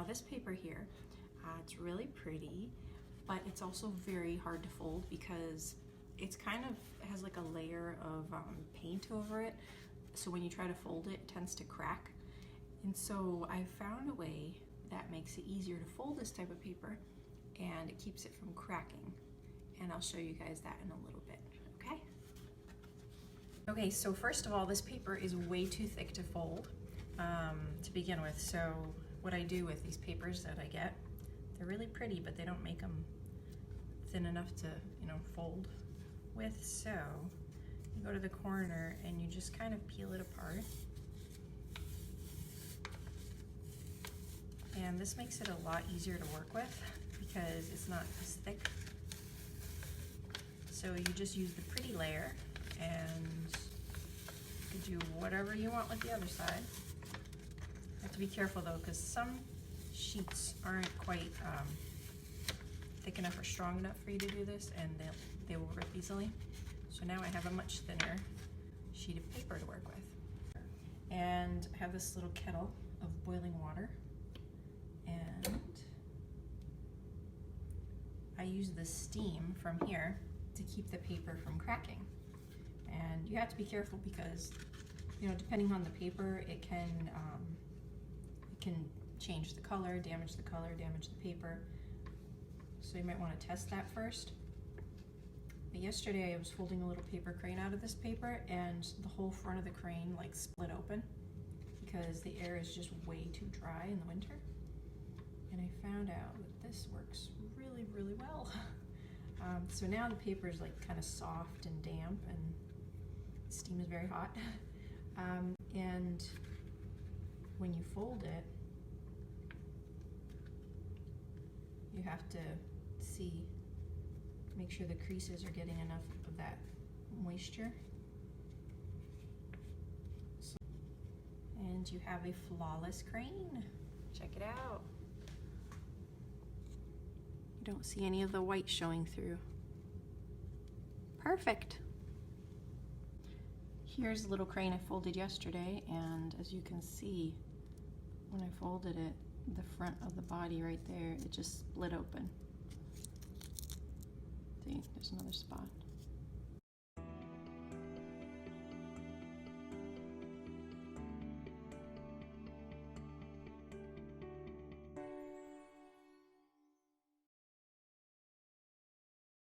this paper here, it's really pretty, but it's also very hard to fold because it's kind of has like a layer of paint over it. So when you try to fold it, it tends to crack. And so I found a way that makes it easier to fold this type of paper and it keeps it from cracking. And I'll show you guys that in a little bit, okay? Okay, so first of all, this paper is way too thick to fold to begin with. So what I do with these papers that I get, they're really pretty, but they don't make them thin enough to, you know, fold with. So you go to the corner and you just kind of peel it apart. And this makes it a lot easier to work with because it's not as thick. So you just use the pretty layer and you can do whatever you want with the other side. You have to be careful though, because some sheets aren't quite thick enough or strong enough for you to do this, and they will rip easily. So now I have a much thinner sheet of paper to work with. And I have this little kettle of boiling water, and I use the steam from here to keep the paper from cracking. And you have to be careful because, you know, depending on the paper, it can change the color, damage the paper. So you might want to test that first. But yesterday I was folding a little paper crane out of this paper, and the whole front of the crane like split open because the air is just way too dry in the winter. And I found out that this works really, really well. So now the paper is like kind of soft and damp, and the steam is very hot. And when you fold it, you have to make sure the creases are getting enough of that moisture. And you have a flawless crane. Check it out. You don't see any of the white showing through. Perfect. Here's the little crane I folded yesterday, and as you can see, when I folded it, the front of the body right there, it just split open. See, there's another spot.